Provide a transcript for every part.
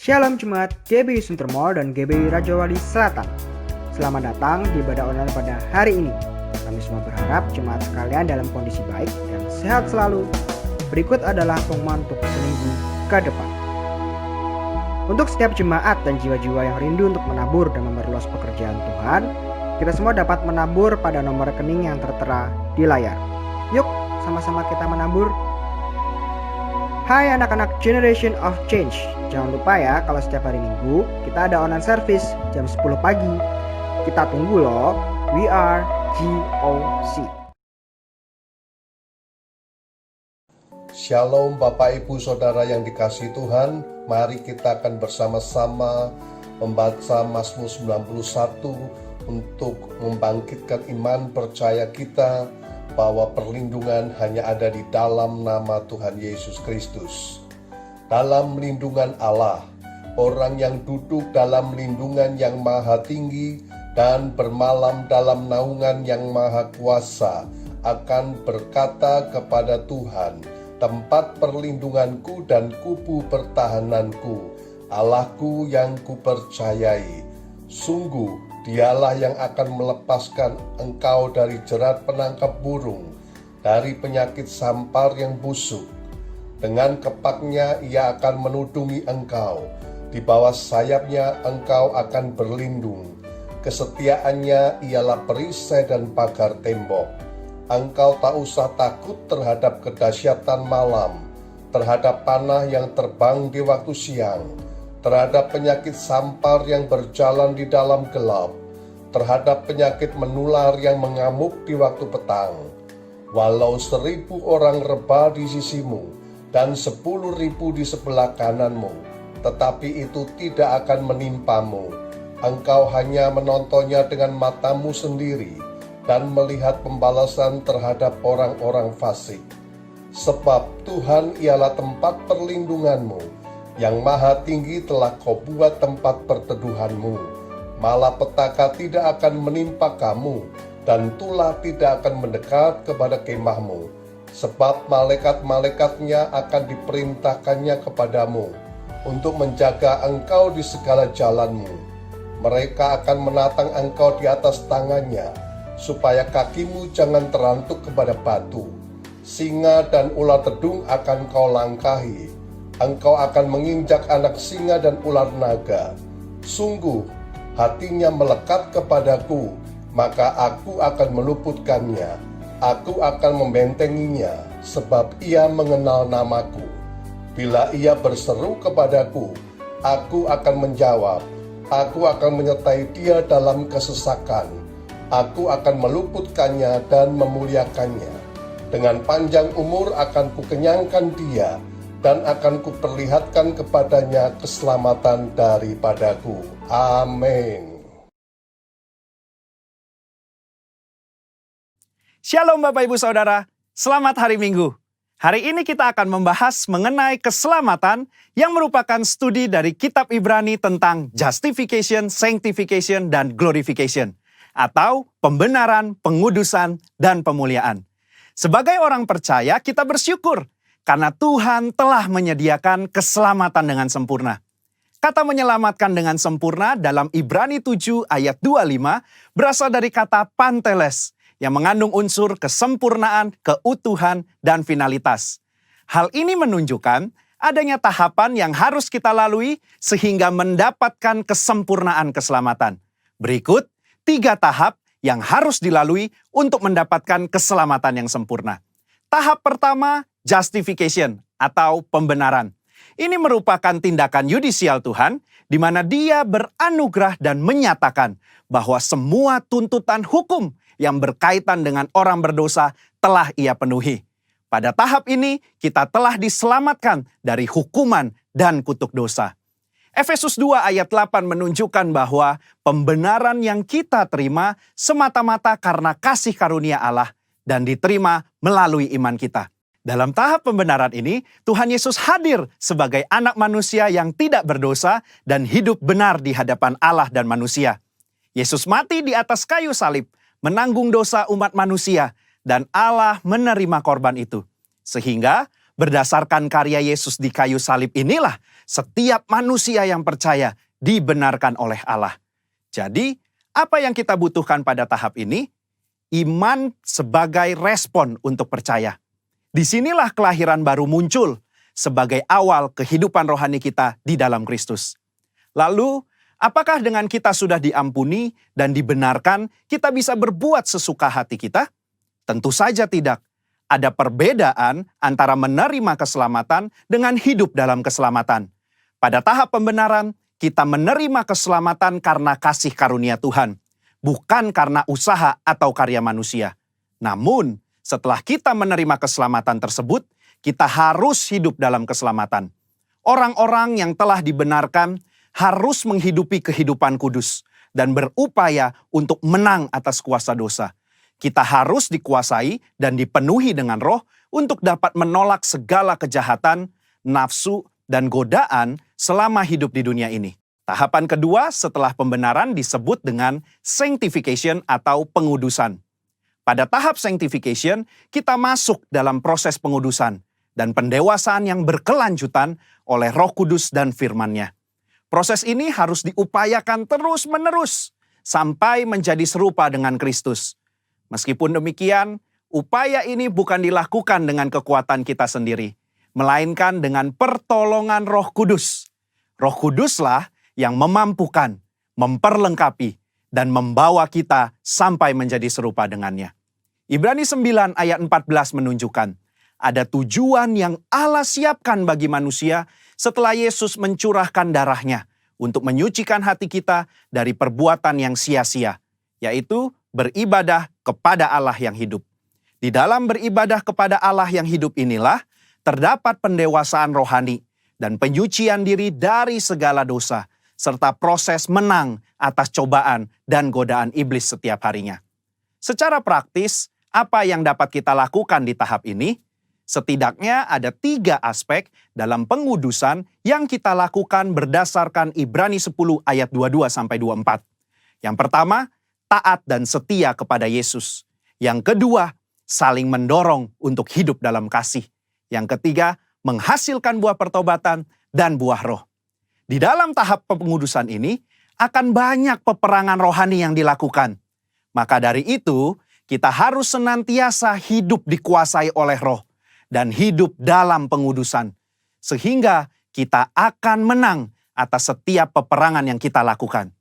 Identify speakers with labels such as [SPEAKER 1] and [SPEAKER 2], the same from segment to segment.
[SPEAKER 1] Shalom Jemaat GBI Suntermor dan GBI Rajawali Selatan. Selamat datang di ibadah online pada hari ini. Kami semua berharap jemaat sekalian dalam kondisi baik dan sehat selalu. Berikut adalah pengumuman untuk seminggu ke depan. Untuk setiap jemaat dan jiwa-jiwa yang rindu untuk menabur dan memperluas pekerjaan Tuhan, kita semua dapat menabur pada nomor rekening yang tertera di layar. Yuk, sama-sama kita menabur. Hai anak-anak Generation of Change. Jangan lupa ya, kalau setiap hari Minggu kita ada online service jam 10 pagi. Kita tunggu loh. We are GOC.
[SPEAKER 2] Shalom Bapak Ibu Saudara yang dikasihi Tuhan. Mari kita akan bersama-sama membaca Mazmur 91 untuk membangkitkan iman percaya kita bahwa perlindungan hanya ada di dalam nama Tuhan Yesus Kristus. Dalam lindungan Allah, orang yang duduk dalam lindungan yang maha tinggi dan bermalam dalam naungan yang maha kuasa akan berkata kepada Tuhan, tempat perlindunganku dan kubu pertahananku, Allahku yang kupercayai. Sungguh, Dialah yang akan melepaskan engkau dari jerat penangkap burung, dari penyakit sampar yang busuk. Dengan kepaknya ia akan menudungi engkau, di bawah sayapnya engkau akan berlindung. Kesetiaannya ialah perisai dan pagar tembok. Engkau tak usah takut terhadap kedahsyatan malam, terhadap panah yang terbang di waktu siang, terhadap penyakit sampar yang berjalan di dalam gelap, terhadap penyakit menular yang mengamuk di waktu petang. Walau 1.000 orang rebah di sisimu dan 10.000 di sebelah kananmu, tetapi itu tidak akan menimpamu. Engkau hanya menontonnya dengan matamu sendiri dan melihat pembalasan terhadap orang-orang fasik. Sebab Tuhan ialah tempat perlindunganmu, yang maha tinggi telah kau buat tempat perteduhanmu. Malapetaka tidak akan menimpa kamu, dan tulah tidak akan mendekat kepada kemahmu. Sebab malaikat-malaikatnya akan diperintahkannya kepadamu, untuk menjaga engkau di segala jalanmu. Mereka akan menatang engkau di atas tangannya, supaya kakimu jangan terantuk kepada batu. Singa dan ular tedung akan kau langkahi. Engkau akan menginjak anak singa dan ular naga. Sungguh, hatinya melekat kepadaku, maka aku akan meluputkannya. Aku akan membentenginya, sebab ia mengenal namaku. Bila ia berseru kepadaku, aku akan menjawab. Aku akan menyertai dia dalam kesesakan. Aku akan meluputkannya dan memuliakannya. Dengan panjang umur akan kukenyangkan dia, dan akan kuperlihatkan kepadanya keselamatan daripadaku. Amin.
[SPEAKER 3] Shalom Bapak Ibu Saudara, selamat hari Minggu. Hari ini kita akan membahas mengenai keselamatan yang merupakan studi dari kitab Ibrani tentang justification, sanctification, dan glorification, atau pembenaran, pengudusan, dan pemuliaan. Sebagai orang percaya, kita bersyukur karena Tuhan telah menyediakan keselamatan dengan sempurna. Kata menyelamatkan dengan sempurna dalam Ibrani 7 ayat 25 berasal dari kata panteles yang mengandung unsur kesempurnaan, keutuhan, dan finalitas. Hal ini menunjukkan adanya tahapan yang harus kita lalui sehingga mendapatkan kesempurnaan keselamatan. Berikut 3 tahap yang harus dilalui untuk mendapatkan keselamatan yang sempurna. Tahap pertama, justification atau pembenaran. Ini merupakan tindakan yudisial Tuhan, di mana Dia beranugerah dan menyatakan bahwa semua tuntutan hukum yang berkaitan dengan orang berdosa telah Ia penuhi. Pada tahap ini, kita telah diselamatkan dari hukuman dan kutuk dosa. Efesus 2 ayat 8 menunjukkan bahwa pembenaran yang kita terima semata-mata karena kasih karunia Allah dan diterima melalui iman kita. Dalam tahap pembenaran ini, Tuhan Yesus hadir sebagai anak manusia yang tidak berdosa dan hidup benar di hadapan Allah dan manusia. Yesus mati di atas kayu salib, menanggung dosa umat manusia, dan Allah menerima korban itu. Sehingga berdasarkan karya Yesus di kayu salib inilah setiap manusia yang percaya dibenarkan oleh Allah. Jadi, apa yang kita butuhkan pada tahap ini? Iman sebagai respon untuk percaya. Disinilah kelahiran baru muncul sebagai awal kehidupan rohani kita di dalam Kristus. Lalu, apakah dengan kita sudah diampuni dan dibenarkan, kita bisa berbuat sesuka hati kita? Tentu saja tidak. Ada perbedaan antara menerima keselamatan dengan hidup dalam keselamatan. Pada tahap pembenaran, kita menerima keselamatan karena kasih karunia Tuhan, bukan karena usaha atau karya manusia. Namun, setelah kita menerima keselamatan tersebut, kita harus hidup dalam keselamatan. Orang-orang yang telah dibenarkan harus menghidupi kehidupan kudus dan berupaya untuk menang atas kuasa dosa. Kita harus dikuasai dan dipenuhi dengan Roh untuk dapat menolak segala kejahatan, nafsu, dan godaan selama hidup di dunia ini. Tahapan kedua setelah pembenaran disebut dengan sanctification atau pengudusan. Pada tahap sanctification, kita masuk dalam proses pengudusan dan pendewasaan yang berkelanjutan oleh Roh Kudus dan firman-Nya. Proses ini harus diupayakan terus-menerus sampai menjadi serupa dengan Kristus. Meskipun demikian, upaya ini bukan dilakukan dengan kekuatan kita sendiri, melainkan dengan pertolongan Roh Kudus. Roh Kuduslah yang memampukan, memperlengkapi, dan membawa kita sampai menjadi serupa dengannya. Ibrani 9 ayat 14 menunjukkan, ada tujuan yang Allah siapkan bagi manusia setelah Yesus mencurahkan darahnya untuk menyucikan hati kita dari perbuatan yang sia-sia, yaitu beribadah kepada Allah yang hidup. Di dalam beribadah kepada Allah yang hidup inilah terdapat pendewasaan rohani dan penyucian diri dari segala dosa, serta proses menang atas cobaan dan godaan iblis setiap harinya. Secara praktis, apa yang dapat kita lakukan di tahap ini? Setidaknya ada 3 aspek dalam pengudusan yang kita lakukan berdasarkan Ibrani 10 ayat 22-24. Yang pertama, taat dan setia kepada Yesus. Yang kedua, saling mendorong untuk hidup dalam kasih. Yang ketiga, menghasilkan buah pertobatan dan buah roh. Di dalam tahap pengudusan ini, akan banyak peperangan rohani yang dilakukan. Maka dari itu, kita harus senantiasa hidup dikuasai oleh roh dan hidup dalam pengudusan. Sehingga kita akan menang atas setiap peperangan yang kita lakukan.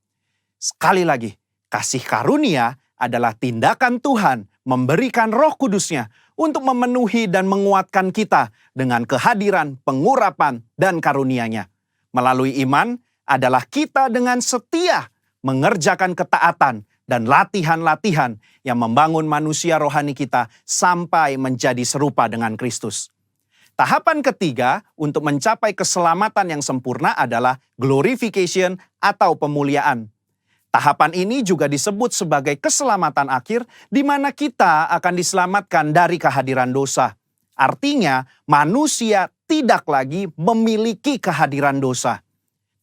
[SPEAKER 3] Sekali lagi, kasih karunia adalah tindakan Tuhan memberikan Roh Kudus-Nya untuk memenuhi dan menguatkan kita dengan kehadiran, pengurapan, dan karunia-Nya. Melalui iman adalah kita dengan setia mengerjakan ketaatan dan latihan-latihan yang membangun manusia rohani kita sampai menjadi serupa dengan Kristus. Tahapan ketiga untuk mencapai keselamatan yang sempurna adalah glorification atau pemuliaan. Tahapan ini juga disebut sebagai keselamatan akhir di mana kita akan diselamatkan dari kehadiran dosa. Artinya, manusia tidak lagi memiliki kehadiran dosa.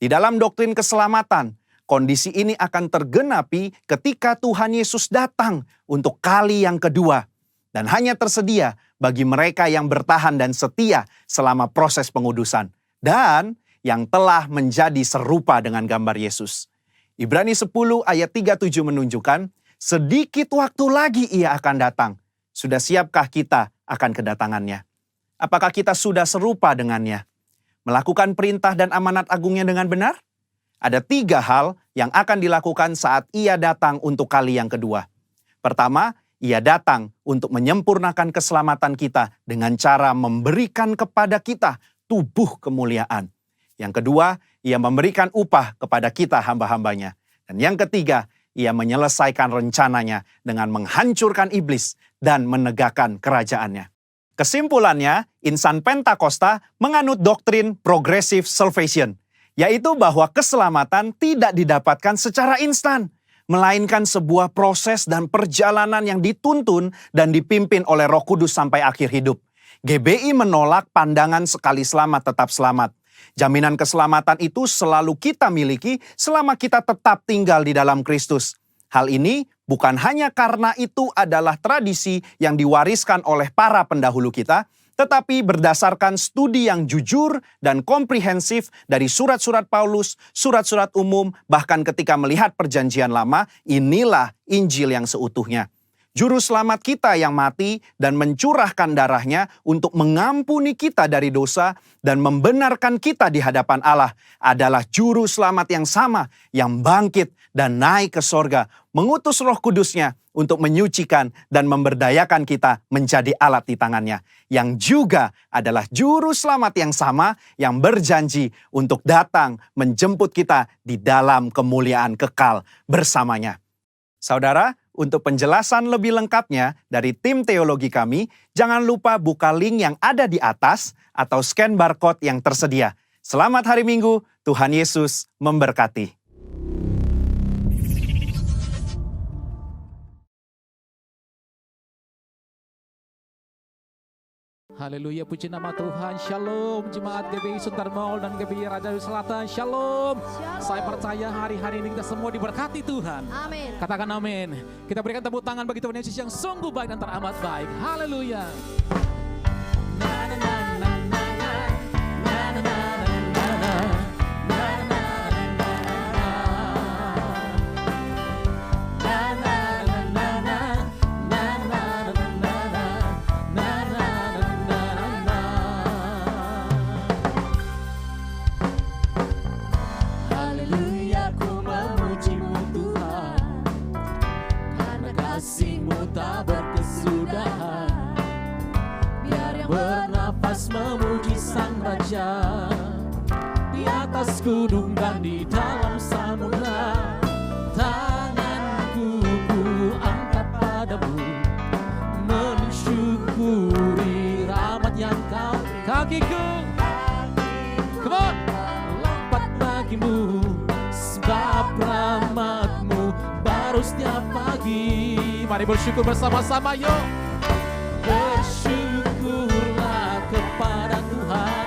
[SPEAKER 3] Di dalam doktrin keselamatan, kondisi ini akan tergenapi ketika Tuhan Yesus datang untuk kali yang kedua dan hanya tersedia bagi mereka yang bertahan dan setia selama proses pengudusan dan yang telah menjadi serupa dengan gambar Yesus. Ibrani 10 ayat 37 menunjukkan, sedikit waktu lagi ia akan datang. Sudah siapkah kita akan kedatangannya? Apakah kita sudah serupa dengannya? Melakukan perintah dan amanat agungnya dengan benar? Ada 3 hal yang akan dilakukan saat ia datang untuk kali yang kedua. Pertama, ia datang untuk menyempurnakan keselamatan kita dengan cara memberikan kepada kita tubuh kemuliaan. Yang kedua, ia memberikan upah kepada kita hamba-hambanya. Dan yang ketiga, ia menyelesaikan rencananya dengan menghancurkan iblis dan menegakkan kerajaannya. Kesimpulannya, insan Pentakosta menganut doktrin progressive salvation, yaitu bahwa keselamatan tidak didapatkan secara instan, melainkan sebuah proses dan perjalanan yang dituntun dan dipimpin oleh Roh Kudus sampai akhir hidup. GBI menolak pandangan sekali selamat tetap selamat. Jaminan keselamatan itu selalu kita miliki selama kita tetap tinggal di dalam Kristus. Hal ini bukan hanya karena itu adalah tradisi yang diwariskan oleh para pendahulu kita, tetapi berdasarkan studi yang jujur dan komprehensif dari surat-surat Paulus, surat-surat umum, bahkan ketika melihat Perjanjian Lama, inilah Injil yang seutuhnya. Juru selamat kita yang mati dan mencurahkan darahnya untuk mengampuni kita dari dosa dan membenarkan kita di hadapan Allah adalah juru selamat yang sama yang bangkit dan naik ke sorga, mengutus Roh Kudusnya untuk menyucikan dan memberdayakan kita menjadi alat di tangannya, yang juga adalah juru selamat yang sama yang berjanji untuk datang menjemput kita di dalam kemuliaan kekal bersamanya. Saudara, untuk penjelasan lebih lengkapnya dari tim teologi kami, jangan lupa buka link yang ada di atas atau scan barcode yang tersedia. Selamat hari Minggu, Tuhan Yesus memberkati.
[SPEAKER 4] Haleluya, puji nama Tuhan. Shalom jemaat GBI Sunter Mall dan GBI Raja Selatan. Shalom. Saya percaya hari-hari ini kita semua diberkati Tuhan.
[SPEAKER 5] Amin.
[SPEAKER 4] Katakan amin. Kita berikan tepuk tangan bagi Tuhan Yesus yang sungguh baik dan teramat baik. Haleluya. Tak berkesudahan, biar yang bernafas memuji Sang Raja di atas gunung dan di dalam samudra. Tanganku ku angkat padamu, mensyukuri rahmat yang kau. Kakiku, come on, lompat bagimu, sebab rahmatmu baru setiap pagi. Mari bersyukur bersama-sama, yuk. Bersyukurlah kepada Tuhan,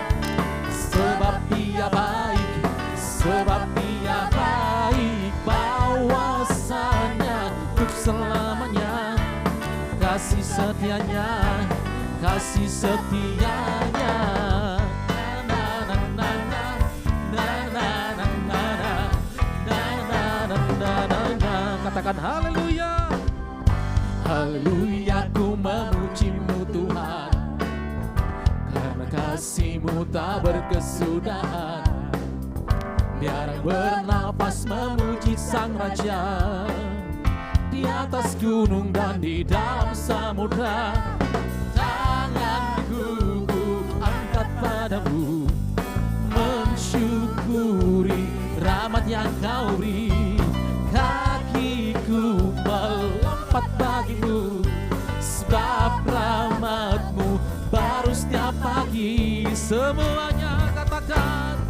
[SPEAKER 4] sebab Dia baik, sebab Dia baik. Bahwasanya untuk selamanya, kasih setianya, kasih setianya. Katakan haleluya. Haleluya, ku memuji-Mu Tuhan, karena kasih-Mu tak berkesudahan. Biar yang bernafas memuji Sang Raja di atas gunung dan di dalam samudra. Tanganku ku angkat padamu, mensyukuri rahmat yang Kau beri. Kakiku melompat bagimu, sebab rahmat-Mu baru setiap pagi. Semuanya katakan,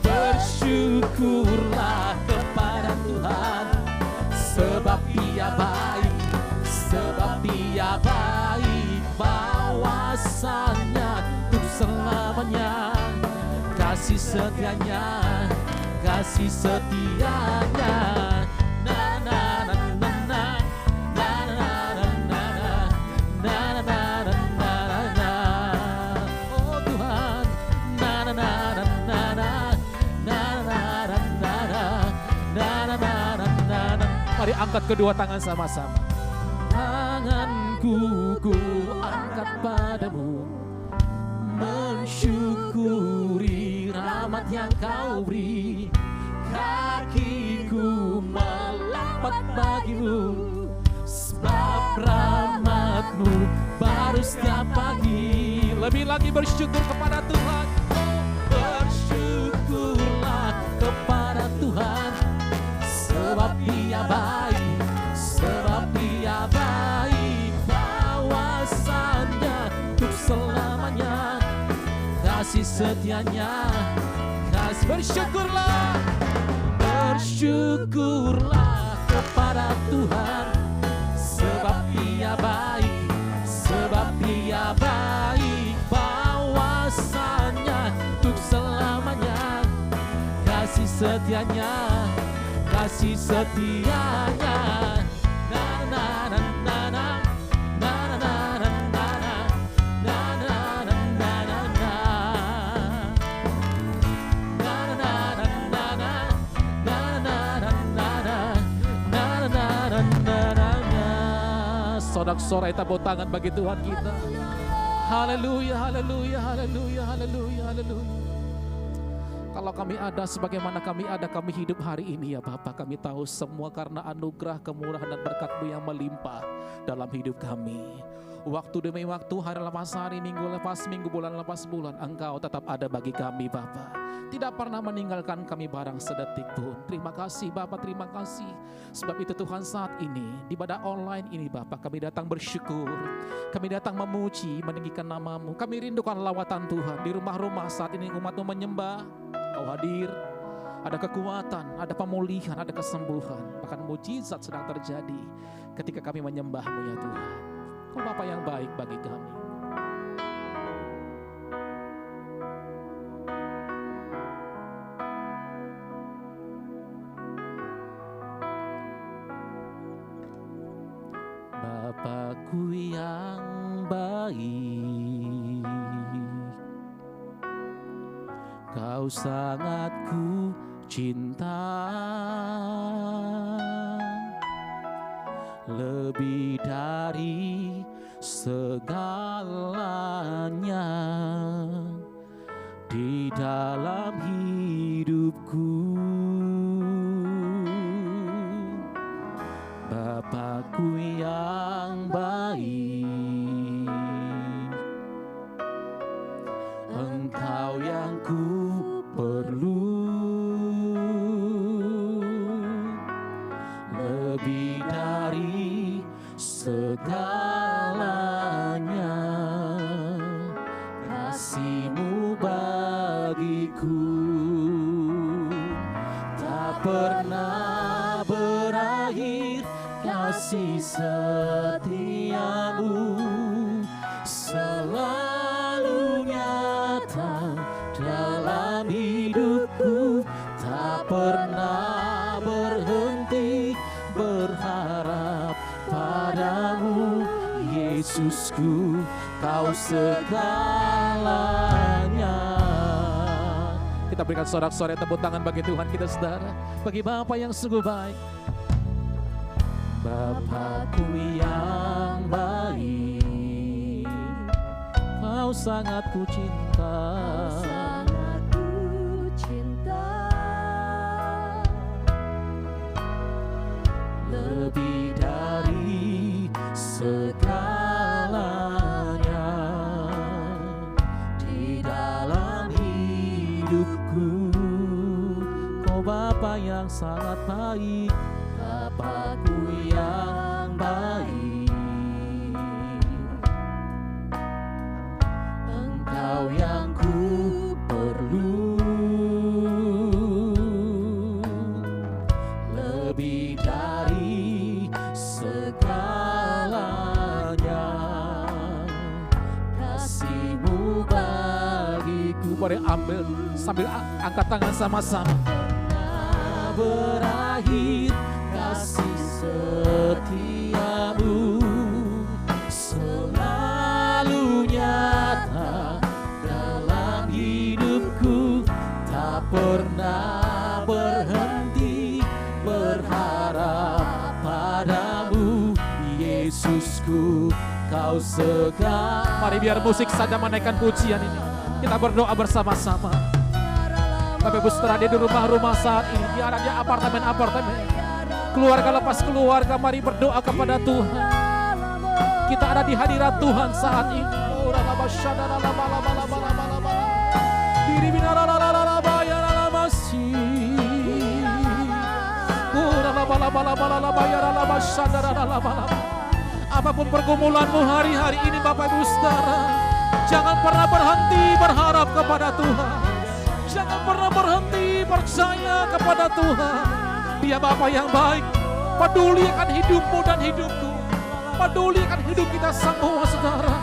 [SPEAKER 4] bersyukurlah kepada Tuhan, sebab Dia baik, sebab Dia baik. Bahwasanya untuk selamanya, kasih setianya, kasih setianya. Mari angkat kedua tangan sama-sama. Tanganku ku angkat padamu, mensyukuri rahmat yang Kau beri. Kakiku melompat bagimu, sebab rahmat-Mu baru setiap pagi. Lebih lagi bersyukur kepada Tuhan. Bersyukurlah kepada Tuhan, sebab Dia baik, sebab Dia baik. Bahwasanya untuk kasih setianya. Kasih bersyukurlah kepada Tuhan, sebab Dia baik, sebab Dia baik, bahwasanya untuk selamanya. Kasih setianya, kasih setianya. Na na na na na. Sorak-sorai tepuk tangan bagi Tuhan kita. Haleluya, haleluya, haleluya, haleluya, haleluya. Kalau kami ada sebagaimana kami ada, kami hidup hari ini ya Bapa, kami tahu semua karena anugerah, kemurahan dan berkat-Mu yang melimpah dalam hidup kami. Waktu demi waktu, hari lepas hari, minggu lepas minggu, bulan lepas bulan, Engkau tetap ada bagi kami Bapa. Tidak pernah meninggalkan kami barang sedetik pun. Terima kasih Bapa, terima kasih. Sebab itu Tuhan, saat ini di ibadah online ini Bapa, kami datang bersyukur. Kami datang memuji, meninggikan nama-Mu. Kami rindukan lawatan Tuhan. Di rumah-rumah saat ini umat-Mu menyembah, Kau hadir. Ada kekuatan, ada pemulihan, ada kesembuhan. Bahkan mujizat sedang terjadi ketika kami menyembah-Mu ya Tuhan. Kau Bapa yang baik bagi kami. Bapakku yang baik, Kau sangat ku cinta, lebih dari segalanya di dalam hidupku. Bapakku yang baik, Engkau yang ku perlu, lebih dari segalanya. Kasih-Mu bagiku tak pernah berakhir, kasih setia-Mu selalu nyata dalam hidupku. Tak pernah berhenti berharap padamu, Yesusku, Kau segalanya. Kita berikan sorak-sorai tepuk tangan bagi Tuhan kita saudara, bagi Bapa yang sungguh baik. Bapakku yang baik, Kau sangat ku cinta, lebih dari segalanya di dalam hidupku. Kau Bapa yang sangat baik, Bapakku yang baik, Engkau yang ku perlu, lebih dari segalanya. Kasih-Mu bagiku. Mari ambil sambil angkat tangan sama-sama. Berakhir kasih setia-Mu selalu nyata dalam hidupku. Tak pernah berhenti berharap padamu, Yesusku, Kau segala. Mari biar musik saja menaikkan pujian ini. Kita berdoa bersama-sama. Bapak Ibu Saudara, di rumah-rumah saat ini, di area apartemen-apartemen, keluarga lepas keluarga, mari berdoa kepada Tuhan. Kita ada di hadirat Tuhan saat ini. Apapun pergumulanmu hari-hari ini Bapak Ibu Saudara, Jangan pernah berhenti berharap kepada Tuhan. Jangan pernah berhenti percaya kepada Tuhan. Dia Bapa yang baik, peduli akan hidupmu dan hidupku, peduli akan hidup kita semua saudara.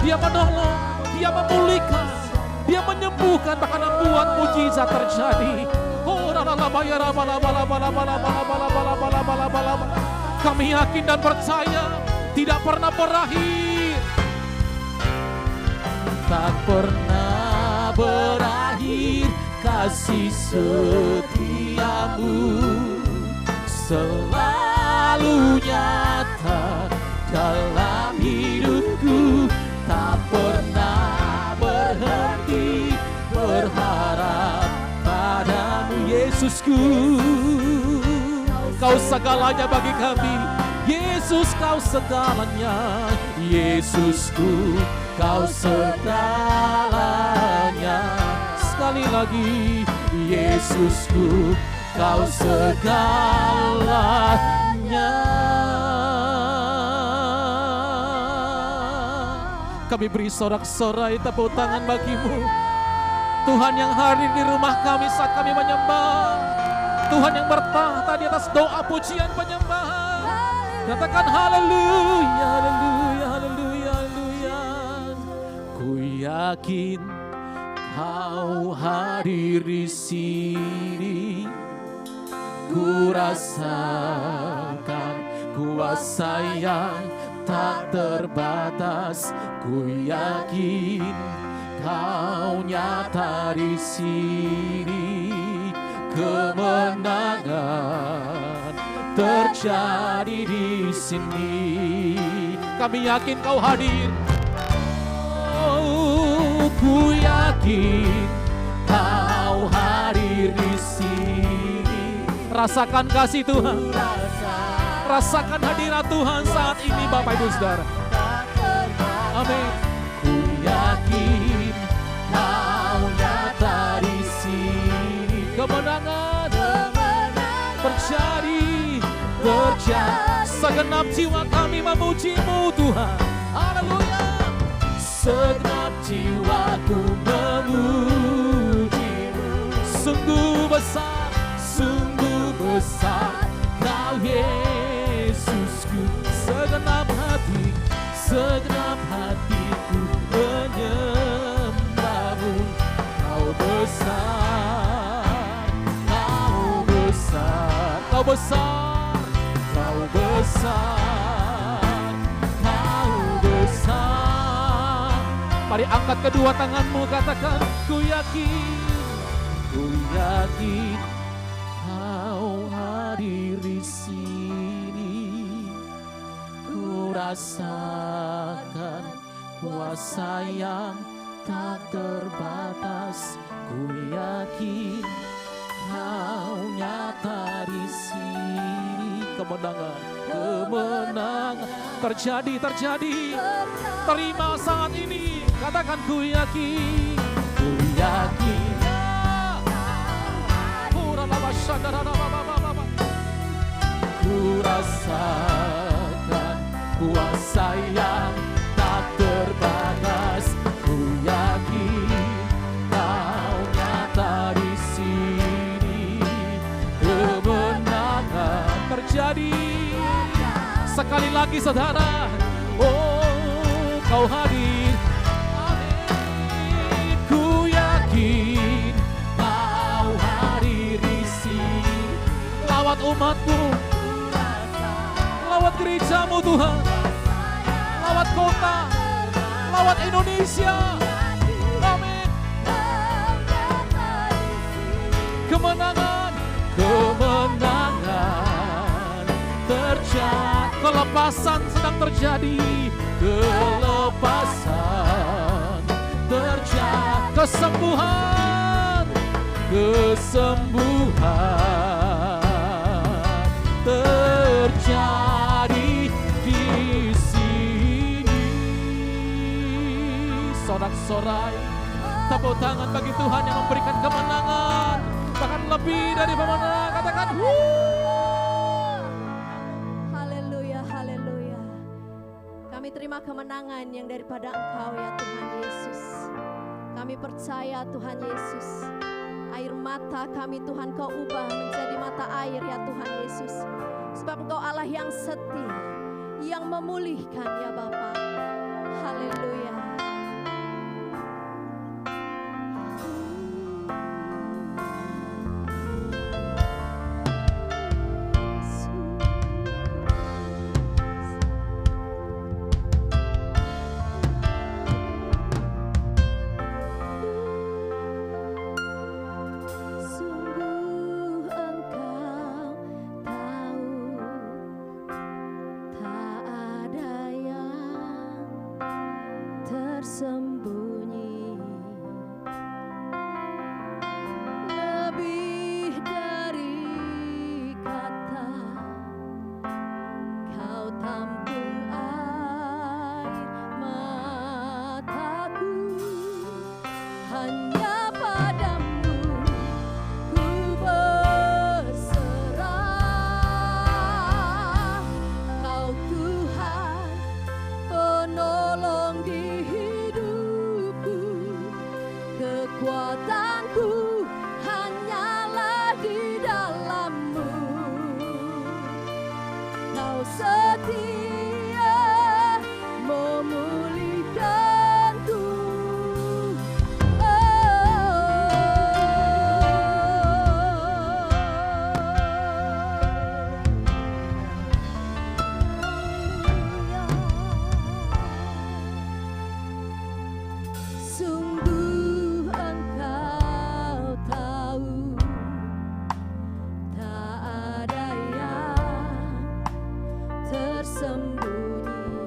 [SPEAKER 4] Dia menolong, Dia memulihkan, Dia menyembuhkan, bahkan membuat mujizat terjadi. Kami yakin dan percaya tidak pernah berakhir, tak pernah berakhir kasih setiamu, selalu nyata dalam hidupku, tak pernah berhenti berharap padamu Yesusku. Kau segalanya bagi kami, Yesus kau segalanya, Yesusku kau segalanya. Sekali lagi, Yesusku kau segalanya. Kami beri sorak-sorai tepuk tangan bagimu, Tuhan yang hadir di rumah kami saat kami menyembah, Tuhan yang bertahta di atas doa pujian penyembahan. Katakan haleluya, haleluya, haleluya, haleluya. Ku yakin Kau hadir di sini, ku rasakan kuasa yang tak terbatas. Ku yakin Kau nyata di sini, kemenangan terjadi di sini. Kami yakin Kau hadir. Ku yakin Kau hadir di sini. Rasakan kasih Tuhan, rasakan hadirat Tuhan saat ini Bapak Ibu Saudara. Amin. Ku yakin Kau nyata di sini, kemenangan terjadi. Segenap jiwa kami memuji-Mu Tuhan. Haleluya. Segenap jiwaku memuji-Mu. Sungguh besar Kau Yesusku. Segenap hatiku menyembah-Mu. Kau besar, Kau besar, Kau besar, Kau besar, Kau besar. Mari angkat kedua tanganmu, katakan, ku yakin Kau hadir di sini. Ku rasakan kuasa yang tak terbatas. Ku yakin Kau nyata di sini. Kemenangan terjadi. Terima saat ini. Katakan ku yakin. Ku rasakan kuasa yang tak terbatas. Ku yakin Kau nyata di sini. Kemenangan terjadi. Sekali lagi saudara, oh Kau hadir. Amin. Ku yakin Kau hadir di sini. Lawat umat-Mu, lawat gereja-Mu Tuhan, lawat kota, lawat Indonesia. Amin. Kemenangan terjadi. Kelepasan sedang terjadi. Kelepasan terjadi. Kesembuhan terjadi di sini. Sorak-sorai tepuk tangan bagi Tuhan yang memberikan kemenangan, bahkan lebih dari pemenang. Katakan
[SPEAKER 5] Haleluya, haleluya. Kami terima menerima kemenangan yang daripada Engkau ya Tuhan Yesus. Kami percaya Tuhan Yesus, air mata kami Tuhan Kau ubah menjadi mata air ya Tuhan Yesus. Sebab Engkau Allah yang setia, yang memulihkan ya Bapa. Haleluya. Tersembunyi lebih dari kata, Kau tampung air mataku, hanya padamu ku berserah. Kau Tuhan penolong di kekuatanku hanyalah di dalam-Mu. Kau setia memulihkanku. Sungguh Engkau tahu, tak ada yang tersembunyi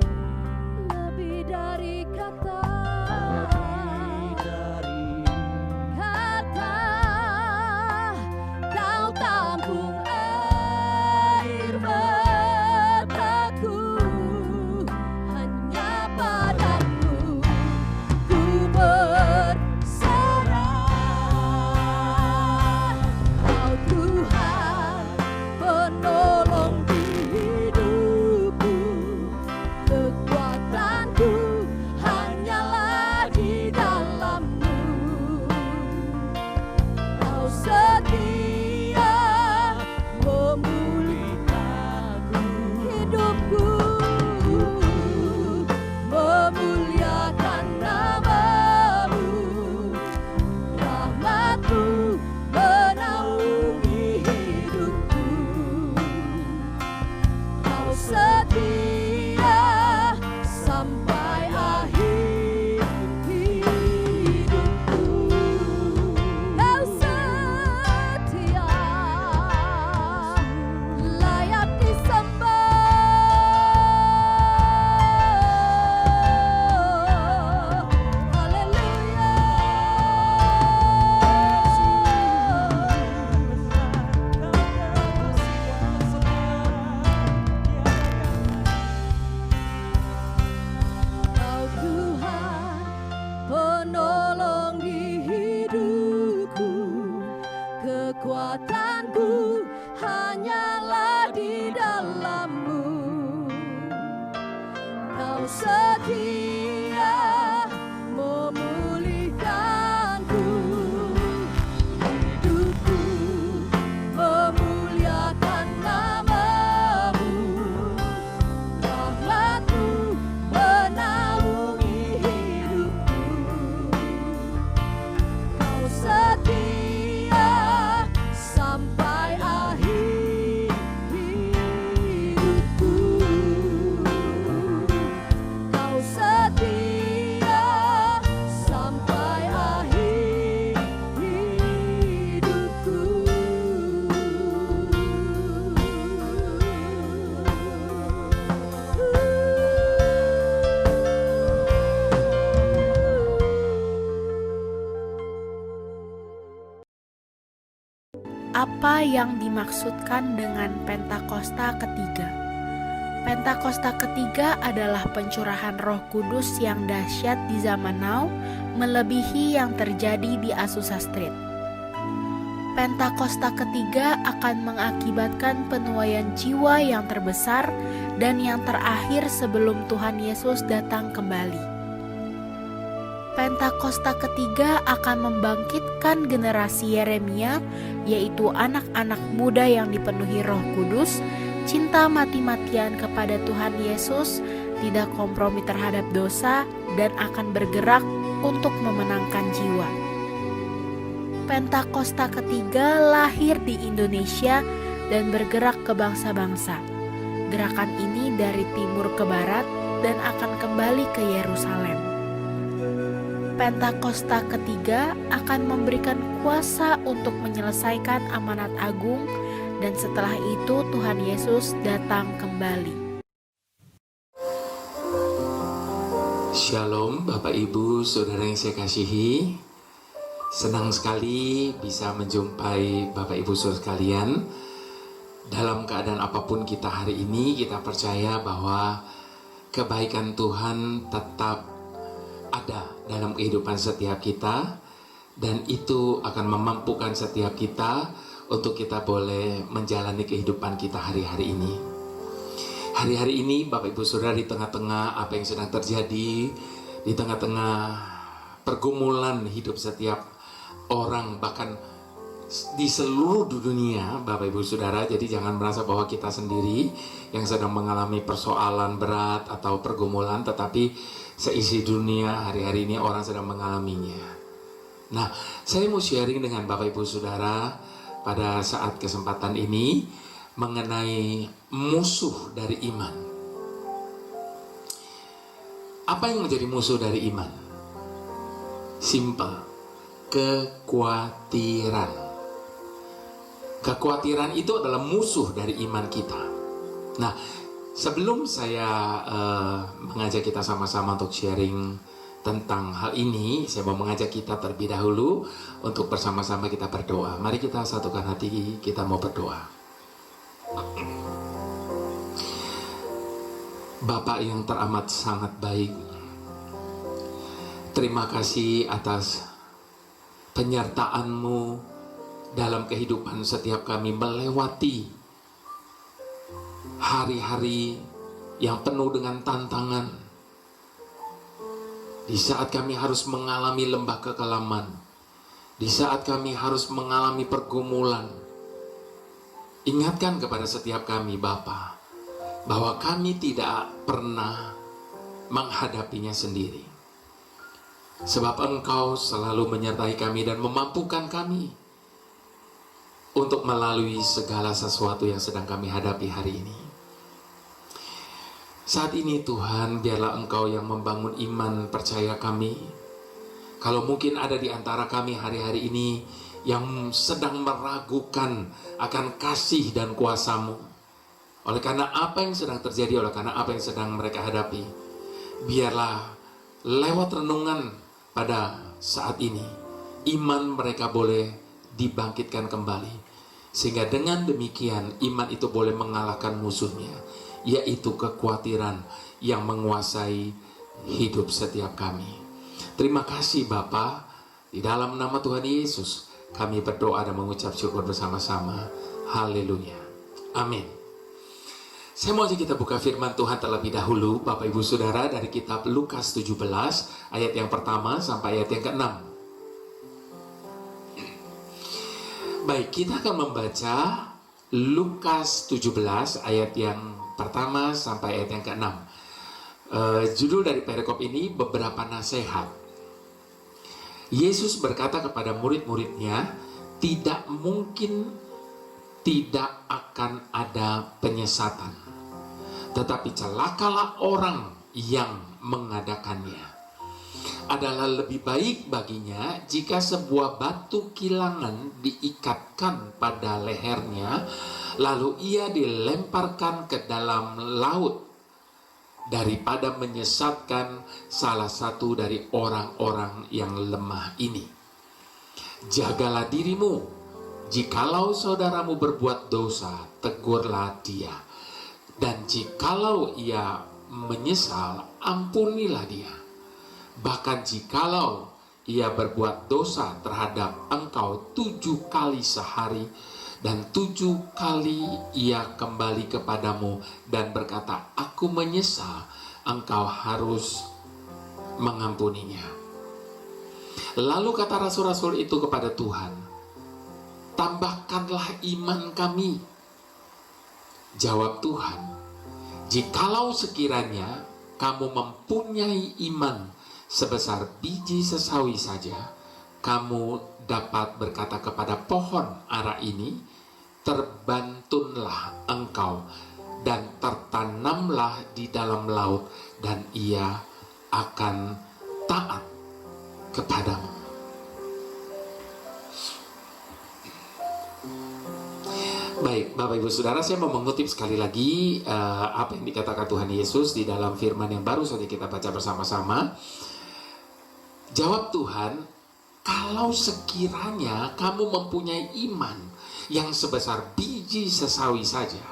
[SPEAKER 5] lebih dari kata. Kau tampung air mataku, hanya padamu ku berserah. Kau Tuhan penolong di hidupku, kekuatanku hanyalah di dalam-Mu. Kau setia memulihkanku, hidupku memuliakan nama-Mu. Rahmat-Mu menaungi hidupku. Kau setia sampai akhir hidupku. Kau setia layak disembah. Haleluya. Kau Tuhan penolong di hidupku, kekuatanku hanyalah di dalam-Mu. Kau setia memulihkanku, hidupku memuliakan nama-Mu. Rahmat-Mu menaungi hidupku. Kau setia sampai akhir hidupku. Kau setia sampai akhir hidupku.
[SPEAKER 6] Apa yang dimaksudkan dengan Pentakosta ketiga? Pentakosta ketiga adalah pencurahan Roh Kudus yang dahsyat di zaman now, melebihi yang terjadi di Azusa Street. Pentakosta ketiga akan mengakibatkan penuaian jiwa yang terbesar dan yang terakhir sebelum Tuhan Yesus datang kembali. Pentakosta ketiga akan membangkitkan generasi Yeremia, yaitu anak-anak muda yang dipenuhi Roh Kudus, cinta mati-matian kepada Tuhan Yesus, tidak kompromi terhadap dosa, dan akan bergerak untuk memenangkan jiwa. Pentakosta ketiga lahir di Indonesia dan bergerak ke bangsa-bangsa. Gerakan ini dari timur ke barat dan akan kembali ke Yerusalem. Pentakosta ketiga akan memberikan kuasa untuk menyelesaikan amanat agung, dan setelah itu Tuhan Yesus datang kembali.
[SPEAKER 7] Shalom Bapak Ibu Saudara yang saya kasihi. Senang sekali bisa menjumpai Bapak Ibu Saudara sekalian. Dalam keadaan apapun kita hari ini, kita percaya bahwa kebaikan Tuhan tetap ada dalam kehidupan setiap kita, dan itu akan memampukan setiap kita untuk kita boleh menjalani kehidupan kita hari-hari ini. Hari-hari ini Bapak Ibu Saudara, di tengah-tengah apa yang sedang terjadi, di tengah-tengah pergumulan hidup setiap orang, bahkan di seluruh dunia Bapak Ibu Saudara, jadi jangan merasa bahwa kita sendiri yang sedang mengalami persoalan berat atau pergumulan, tetapi seisi dunia hari-hari ini orang sedang mengalaminya. Nah, saya mau sharing dengan Bapak Ibu Saudara pada saat kesempatan ini mengenai musuh dari iman. Apa yang menjadi musuh dari iman? Simple, kekhawatiran. Kekhawatiran itu adalah musuh dari iman kita. Nah, sebelum saya mengajak kita sama-sama untuk sharing tentang hal ini, saya mau mengajak kita terlebih dahulu untuk bersama-sama kita berdoa. Mari kita satukan hati, kita mau berdoa. Bapa yang teramat sangat baik, terima kasih atas penyertaan-Mu dalam kehidupan setiap kami melewati hari-hari yang penuh dengan tantangan. Di saat kami harus mengalami lembah kekelaman, di saat kami harus mengalami pergumulan, ingatkan kepada setiap kami Bapa, bahwa kami tidak pernah menghadapinya sendiri. Sebab Engkau selalu menyertai kami dan memampukan kami untuk melalui segala sesuatu yang sedang kami hadapi hari ini. Saat ini Tuhan, biarlah Engkau yang membangun iman percaya kami. Kalau mungkin ada di antara kami hari-hari ini yang sedang meragukan akan kasih dan kuasa-Mu, oleh karena apa yang sedang terjadi, oleh karena apa yang sedang mereka hadapi, biarlah lewat renungan pada saat ini, iman mereka boleh dibangkitkan kembali, sehingga dengan demikian iman itu boleh mengalahkan musuhnya, yaitu kekhawatiran yang menguasai hidup setiap kami. Terima kasih Bapa, di dalam nama Tuhan Yesus kami berdoa dan mengucap syukur bersama-sama. Haleluya, amin. Saya mau ajak kita buka firman Tuhan terlebih dahulu Bapak Ibu Saudara, dari kitab Lukas 17 ayat yang pertama sampai ayat yang ke-6. Baik, kita akan membaca Lukas 17 ayat yang pertama sampai ayat yang ke-6. Judul dari perikop ini, beberapa nasihat. Yesus berkata kepada murid-muridnya, tidak mungkin tidak akan ada penyesatan, tetapi celakalah orang yang mengadakannya. Adalah lebih baik baginya jika sebuah batu kilangan diikatkan pada lehernya, lalu ia dilemparkan ke dalam laut, daripada menyesatkan salah satu dari orang-orang yang lemah ini. Jagalah dirimu. Jikalau saudaramu berbuat dosa, tegurlah dia. Dan jikalau ia menyesal, ampunilah dia. Bahkan jikalau ia berbuat dosa terhadap engkau 7 kali sehari, dan 7 kali ia kembali kepadamu dan berkata, aku menyesal, engkau harus mengampuninya. Lalu kata rasul-rasul itu kepada Tuhan, tambahkanlah iman kami. Jawab Tuhan, jikalau sekiranya kamu mempunyai iman sebesar biji sesawi saja, kamu dapat berkata kepada pohon ara ini, terbantunlah engkau dan tertanamlah di dalam laut, dan ia akan taat kepadamu. Baik, Bapak Ibu Saudara, saya mau mengutip sekali lagi apa yang dikatakan Tuhan Yesus di dalam firman yang baru saja kita baca bersama-sama. Jawab Tuhan, kalau sekiranya kamu mempunyai iman yang sebesar biji sesawi saja,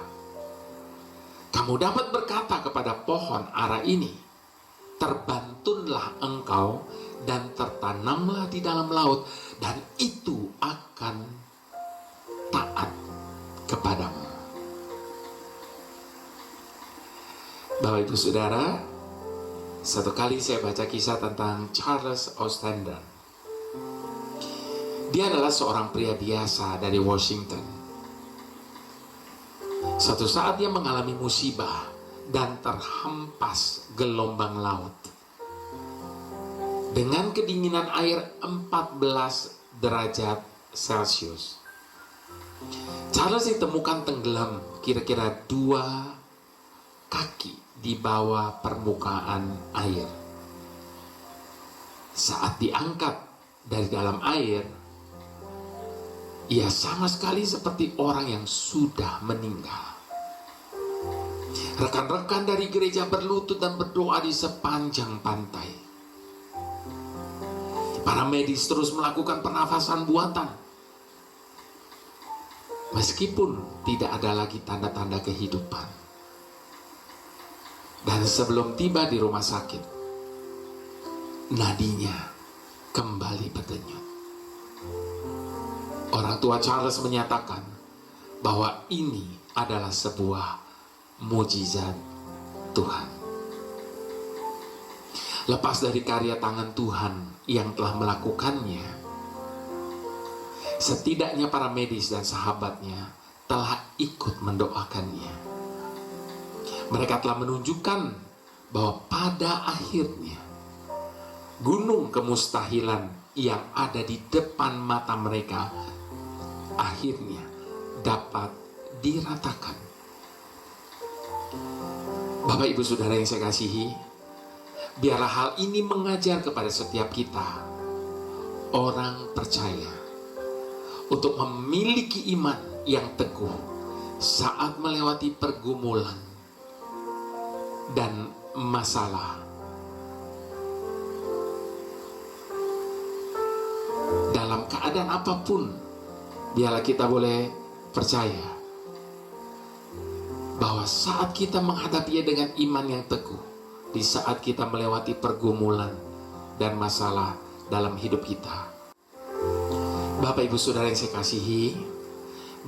[SPEAKER 7] kamu dapat berkata kepada pohon ara ini, terbantunlah engkau dan tertanamlah di dalam laut, dan itu akan taat kepadamu. Bapak Ibu Saudara, satu kali saya baca kisah tentang Charles Ostrander. Dia adalah seorang pria biasa dari Washington. Suatu saat dia mengalami musibah dan terhempas gelombang laut. Dengan kedinginan air 14 derajat Celcius. Charles ditemukan tenggelam kira-kira 2 kaki di bawah permukaan air. Saat diangkat dari dalam air, ia sama sekali seperti orang yang sudah meninggal. Rekan-rekan dari gereja berlutut dan berdoa di sepanjang pantai. Para medis terus melakukan pernafasan buatan. Meskipun tidak ada lagi tanda-tanda kehidupan. Dan sebelum tiba di rumah sakit, nadinya kembali berdenyut. Orang tua Charles menyatakan bahwa ini adalah sebuah mujizat Tuhan. Lepas dari karya tangan Tuhan yang telah melakukannya, setidaknya para medis dan sahabatnya telah ikut mendoakannya. Mereka telah menunjukkan bahwa pada akhirnya gunung kemustahilan yang ada di depan mata mereka akhirnya dapat diratakan. Bapak Ibu Saudara yang saya kasihi, biarlah hal ini mengajar kepada setiap kita, orang percaya, untuk memiliki iman yang teguh saat melewati pergumulan dan masalah. Dalam keadaan apapun, biarlah kita boleh percaya bahwa saat kita menghadapinya dengan iman yang teguh, di saat kita melewati pergumulan dan masalah dalam hidup kita, Bapak Ibu Saudara yang saya kasihi,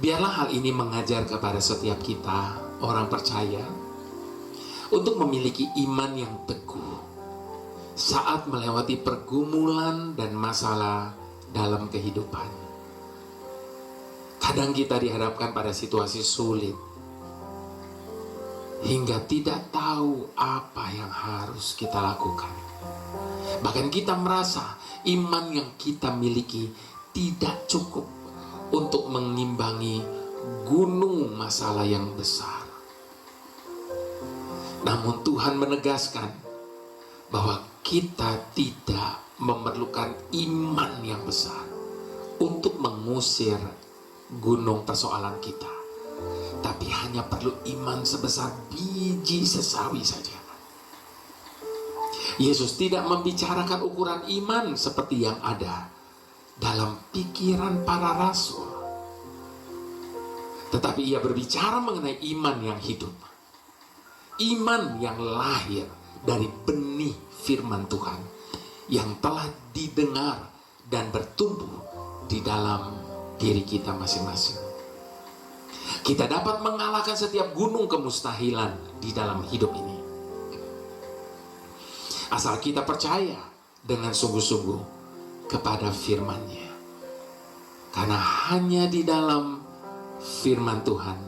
[SPEAKER 7] biarlah hal ini mengajar kepada setiap kita, orang percaya, untuk memiliki iman yang teguh saat melewati pergumulan dan masalah dalam kehidupan. Kadang kita dihadapkan pada situasi sulit hingga tidak tahu apa yang harus kita lakukan. Bahkan kita merasa iman yang kita miliki tidak cukup untuk mengimbangi gunung masalah yang besar. Namun Tuhan menegaskan bahwa kita tidak memerlukan iman yang besar untuk mengusir gunung persoalan kita, tapi hanya perlu iman sebesar biji sesawi saja. Yesus tidak membicarakan ukuran iman seperti yang ada dalam pikiran para rasul, tetapi ia berbicara mengenai iman yang hidup, iman yang lahir dari benih firman Tuhan, yang telah didengar dan bertumbuh di dalam diri kita masing-masing. Kita dapat mengalahkan setiap gunung kemustahilan di dalam hidup ini. Asal kita percaya dengan sungguh-sungguh kepada firman-Nya. Karena hanya di dalam firman Tuhan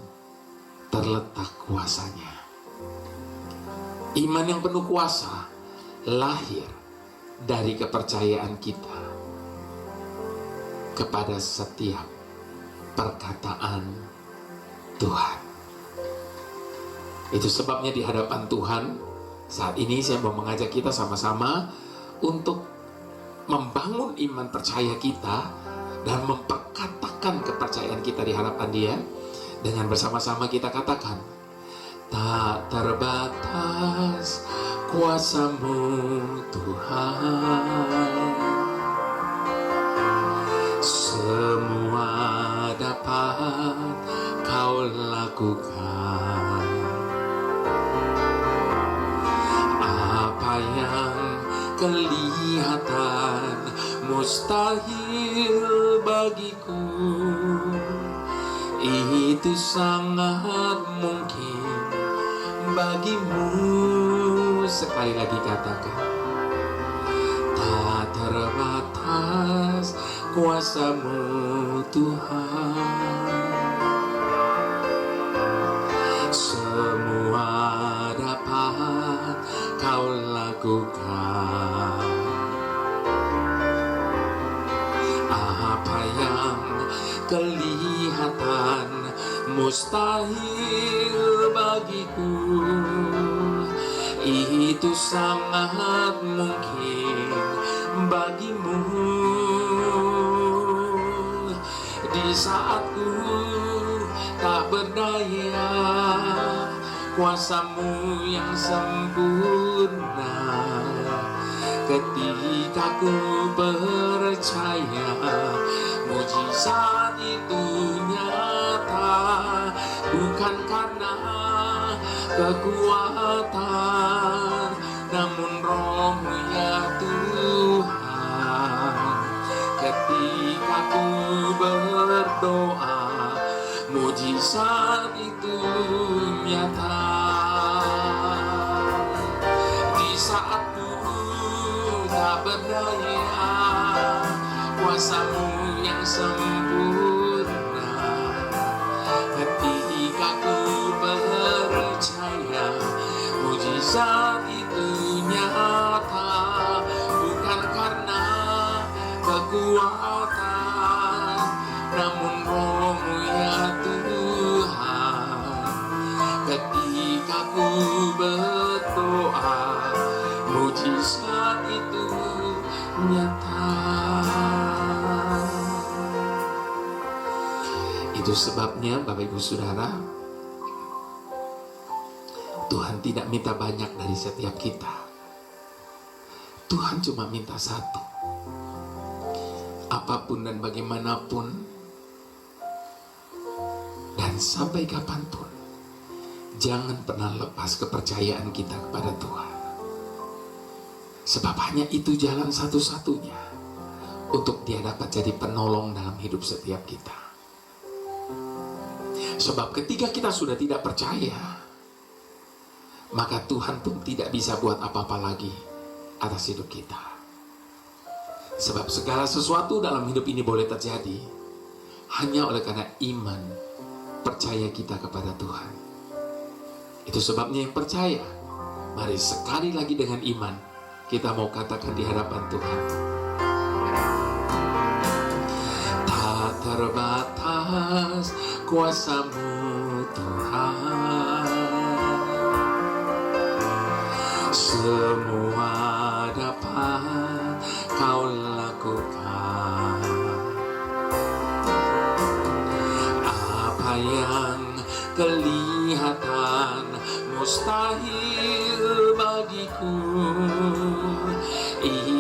[SPEAKER 7] terletak kuasanya. Iman yang penuh kuasa lahir dari kepercayaan kita kepada setiap perkataan Tuhan. Itu sebabnya di hadapan Tuhan saat ini saya mau mengajak kita sama-sama untuk membangun iman percaya kita dan memperkatakan kepercayaan kita di hadapan Dia. Dengan bersama-sama kita katakan, tak terbatas kuasa-Mu Tuhan, semua dapat Kau lakukan. Apa yang kelihatan mustahil bagiku, itu sangat mungkin bagimu. Sekali lagi katakan, tak terbatas kuasa-Mu Tuhan, semua dapat Kau lakukan. Apa yang kelihatan mustahil bagiku, itu sangat mungkin bagimu. Di saat ku tak berdaya, kuasa-Mu yang sempurna. Ketika ku percaya mujizat itu nyata, bukan karena kekuatan, namun Roh-Mu ya Tuhan. Ketika ku berdoa, mujizat itu nyata. Di saat ku tak berdaya, kuasa-Mu yang sempurna. Ketika ku percaya mujizat itu nyata, bukan karena kekuatan, namun Roh-Mu ya Tuhan. Ketika ku berdoa, mujizat itu nyata. Itu sebabnya Bapak Ibu Saudara, Tuhan tidak minta banyak dari setiap kita. Tuhan cuma minta satu. Apapun dan bagaimanapun dan sampai kapanpun, jangan pernah lepas kepercayaan kita kepada Tuhan. Sebab hanya itu jalan satu-satunya untuk Dia dapat jadi penolong dalam hidup setiap kita. Sebab ketika kita sudah tidak percaya, maka Tuhan pun tidak bisa buat apa-apa lagi atas hidup kita. Sebab segala sesuatu dalam hidup ini boleh terjadi hanya oleh karena iman percaya kita kepada Tuhan. Itu sebabnya yang percaya, mari sekali lagi dengan iman kita mau katakan di hadapan Tuhan, tak terbatas kuasa-Mu Tuhan, semua dapat Kau lakukan. Apa yang kelihatan mustahil bagiku,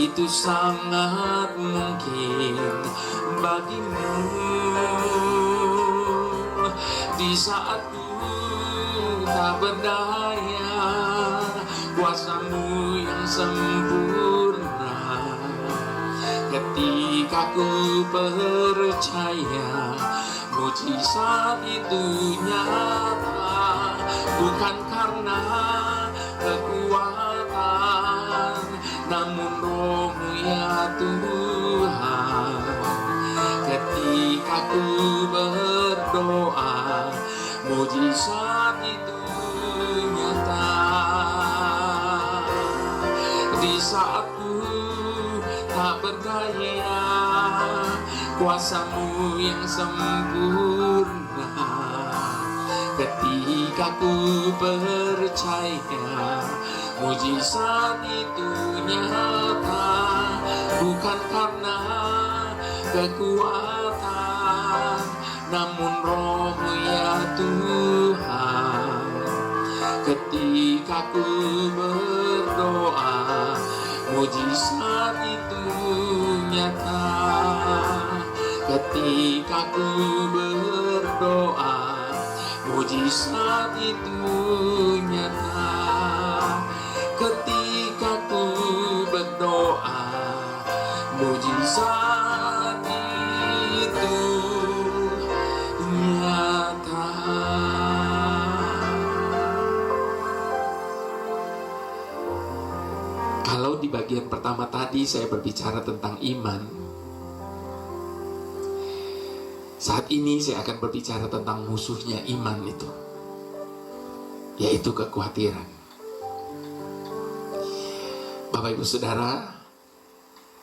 [SPEAKER 7] itu sangat mungkin bagimu. Di saat ku tak berdaya, kuasa-Mu yang sempurna. Ketika ku percaya mujizat itu nyata, bukan karena kekuatan, namun Roh-Mu ya Tuhan. Ketika ku berdoa, mujizat itu nyata. Di saat ku tak berdaya, kuasa-Mu yang sempurna. Ketika ku percaya, mujizat itu nyata, bukan karena kekuatan, namun Roh-Mu ya Tuhan. Ketika ku berdoa, mujizat itu nyata. Ketika ku berdoa, mujizat itu nyata. Ketika ku berdoa, mujizat itu nyata. Kalau di bagian pertama tadi saya berbicara tentang iman, saat ini saya akan berbicara tentang musuhnya iman itu, yaitu kekhawatiran. Bapak Ibu Saudara,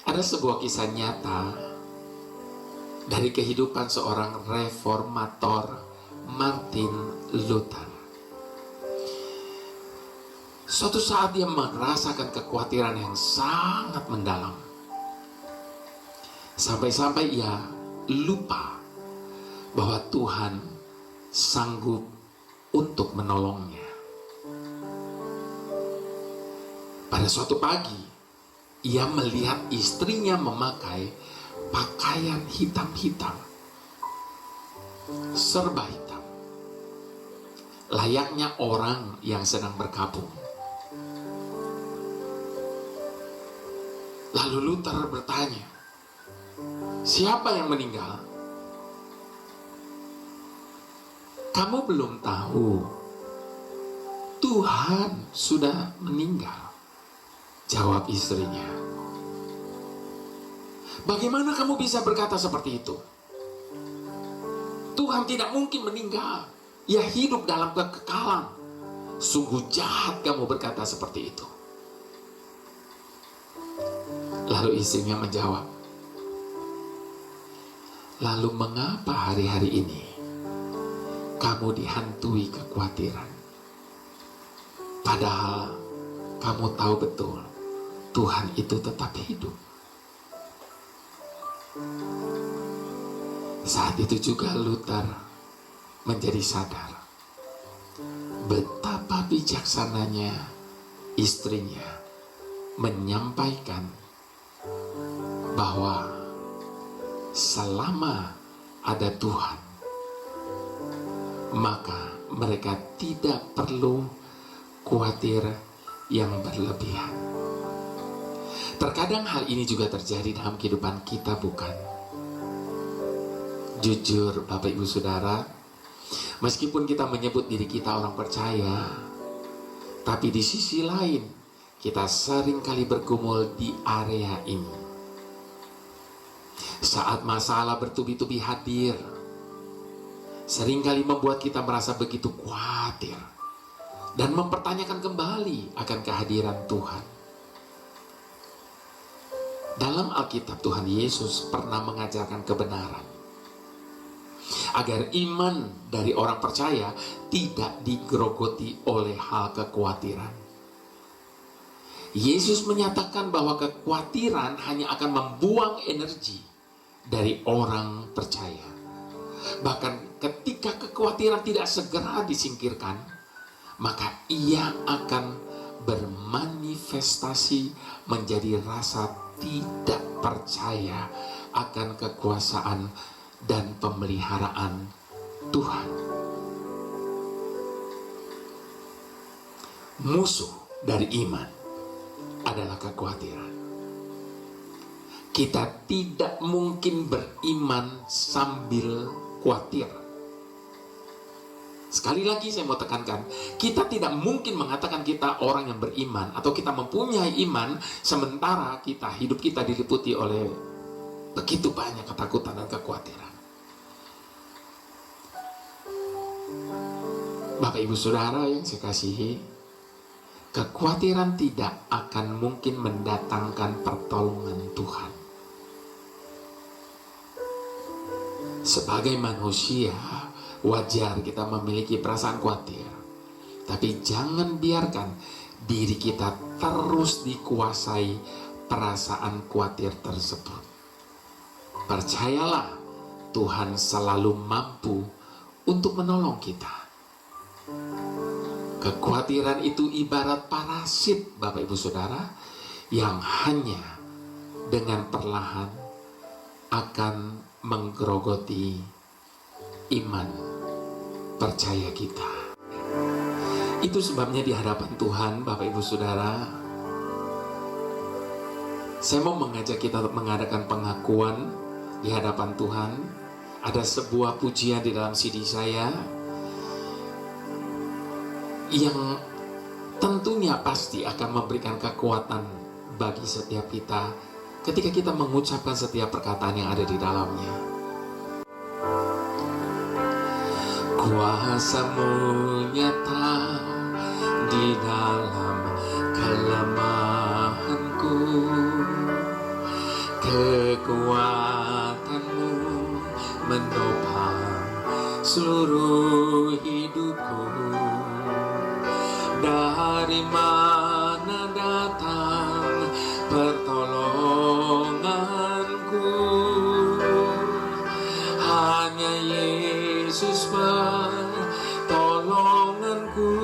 [SPEAKER 7] ada sebuah kisah nyata dari kehidupan seorang reformator, Martin Luther. Suatu saat dia merasakan kekhawatiran yang sangat mendalam, sampai-sampai ia lupa bahwa Tuhan sanggup untuk menolongnya. Pada suatu pagi, ia melihat istrinya memakai pakaian hitam-hitam, serba hitam, layaknya orang yang sedang berkabung. Lalu Luther bertanya, siapa yang meninggal? Kamu belum tahu, Tuhan sudah meninggal, jawab istrinya. Bagaimana kamu bisa berkata seperti itu? Tuhan tidak mungkin meninggal, ia hidup dalam kekekalan. Sungguh jahat kamu berkata seperti itu. Lalu istrinya menjawab, lalu mengapa hari-hari ini kamu dihantui kekhawatiran? Padahal kamu tahu betul Tuhan itu tetap hidup. Saat itu juga Luther menjadi sadar betapa bijaksananya istrinya menyampaikan bahwa selama ada Tuhan, maka mereka tidak perlu khawatir yang berlebihan. Terkadang hal ini juga terjadi dalam kehidupan kita, bukan? Jujur Bapak Ibu Saudara, meskipun kita menyebut diri kita orang percaya, tapi di sisi lain kita sering kali bergumul di area ini. Saat masalah bertubi-tubi hadir, seringkali membuat kita merasa begitu khawatir dan mempertanyakan kembali akan kehadiran Tuhan. Dalam Alkitab, Tuhan Yesus pernah mengajarkan kebenaran agar iman dari orang percaya tidak digerogoti oleh hal kekhawatiran. Yesus menyatakan bahwa kekhawatiran hanya akan membuang energi dari orang percaya. Bahkan ketika kekhawatiran tidak segera disingkirkan, maka ia akan bermanifestasi menjadi rasa tidak percaya akan kekuasaan dan pemeliharaan Tuhan. Musuh dari iman adalah kekhawatiran. Kita tidak mungkin beriman sambil khawatir. Sekali lagi saya mau tekankan, kita tidak mungkin mengatakan kita orang yang beriman atau kita mempunyai iman sementara hidup kita diliputi oleh begitu banyak ketakutan dan kekhawatiran. Bapak Ibu Saudara yang saya kasihi, kekhawatiran tidak akan mungkin mendatangkan pertolongan Tuhan. Sebagai manusia, wajar kita memiliki perasaan khawatir, tapi jangan biarkan diri kita terus dikuasai perasaan khawatir tersebut. Percayalah, Tuhan selalu mampu untuk menolong kita. Kekhawatiran itu ibarat parasit, Bapak Ibu Saudara, yang hanya dengan perlahan akan menggerogoti iman percaya kita. Itu sebabnya di hadapan Tuhan, Bapak Ibu Saudara, saya mau mengajak kita untuk mengadakan pengakuan di hadapan Tuhan. Ada sebuah pujian di dalam CD saya yang tentunya pasti akan memberikan kekuatan bagi setiap kita ketika kita mengucapkan setiap perkataan yang ada di dalamnya. Kuasa-Mu nyata di dalam kelemahanku, kekuatan-Mu menopang seluruh hidupku. Dari mana datang pertolonganku? Hanya Yesus pertolonganku.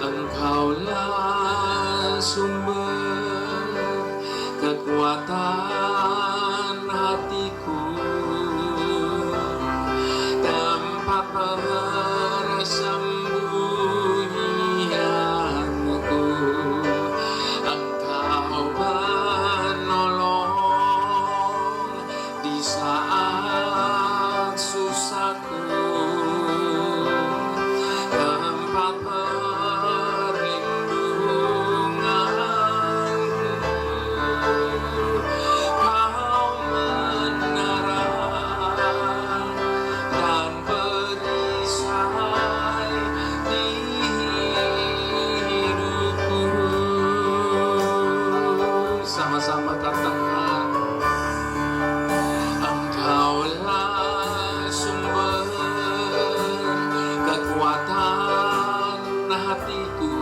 [SPEAKER 7] Engkaulah sumber kekuatan hatiku, tempat persembunyianku. Engkau menolong di saat susahku, tempat perlindunganku. Kau menerang dan perisai di hidupku. Sama-sama katakan, Engkaulah sumber kekuatan hatiku,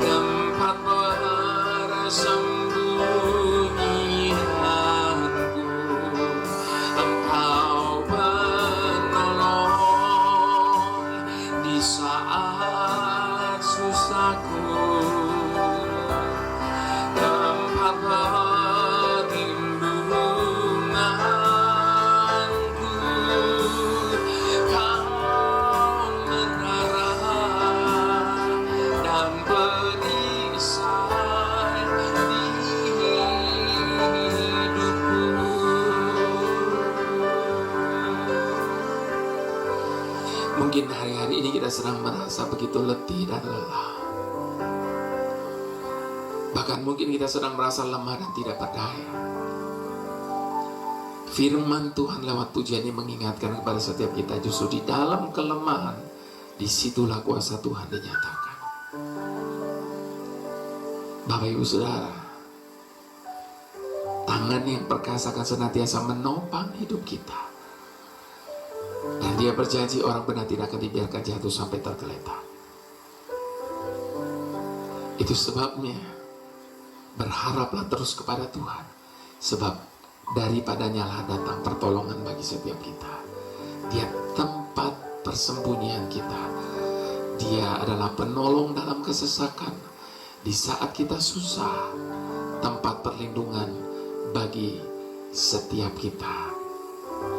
[SPEAKER 7] tempat persembunyianku. Engkau penolong di saat susahku, tempat perlindunganku. Kau menerang dan perisai di hidupku. Mungkin hari-hari ini kita sedang merasa begitu letih dan lelah. Bahkan mungkin kita sedang merasa lemah dan tidak berdaya. Firman Tuhan lewat pujian ini mengingatkan kepada setiap kita, justru di dalam kelemahan, disitulah kuasa Tuhan dinyatakan. Bapak Ibu Saudara, tangan yang perkasa akan senantiasa menopang hidup kita. Dan Dia berjanji orang benar tidak akan dibiarkan jatuh sampai tergeletak. Itu sebabnya berharaplah terus kepada Tuhan, sebab daripadanya lah datang pertolongan bagi setiap kita. Dia tempat persembunyian kita. Dia adalah penolong dalam kesesakan. Di saat kita susah, tempat perlindungan bagi setiap kita.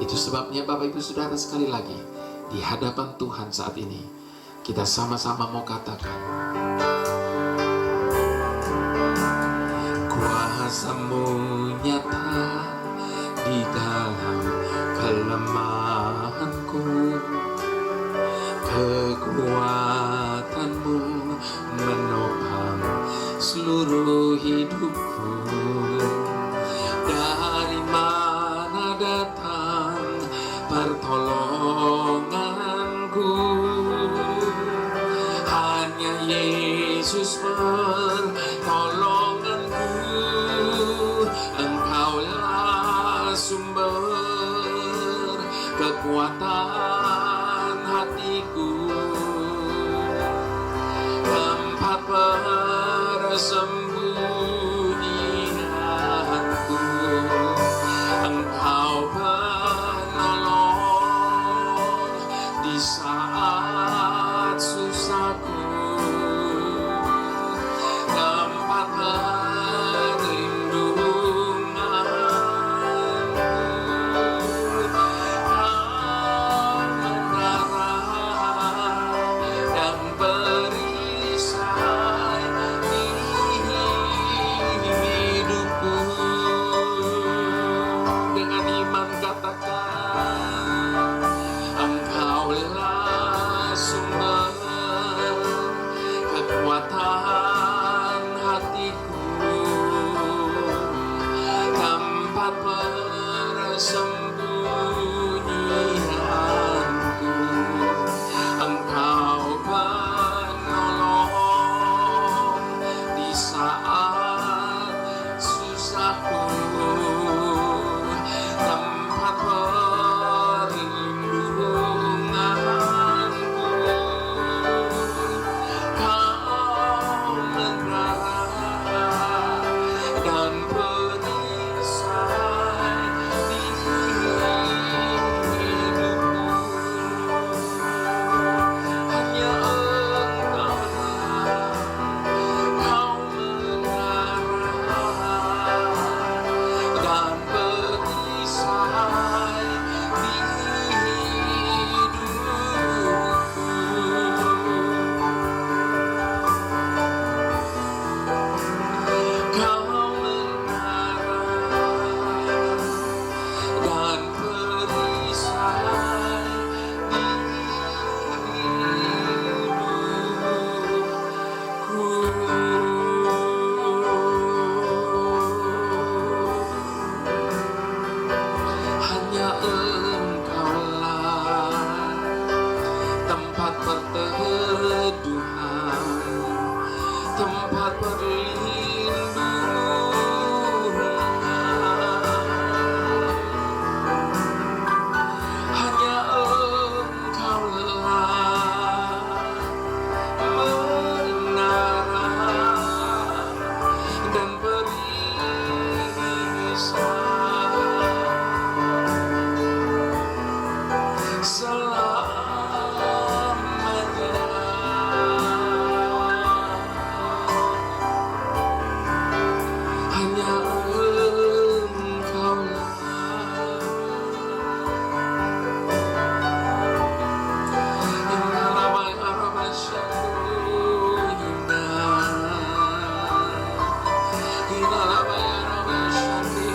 [SPEAKER 7] Itu sebabnya Bapak Ibu Saudara, sekali lagi di hadapan Tuhan saat ini kita sama-sama mau katakan, kuasa-Mu nyata di dalam kelemahanku. Kekuatan-Mu menopang seluruh hidupku. Dari mana datang pertolonganku? Hanya Yesus pertolonganku. Engkaulah sumber kekuatan hatiku, tempat persembunyianku. Engkau penolong di saat susahku, tempat perlindunganku. Kau mendarah dan perisai hidupku. Dengan iman katakan, Engkaulah sumber kekuatan hatiku, tempat persembunyianku. Engkau penolong di saat susahku, tempat perlindunganku. Kau mendarah dan perisai hidupku. Hanya Engkaulah, Kau mendarah dan perisai hidupku. Kau mendarah dan perisai hidupku. Hanya Engkaulah tempat perteduhan, tempat perlindungan. Hanya Engkaulah menara dan perisai selamanya. Hanya Engkaulah. Inalabai arabai syadu Inalabai arabai syadu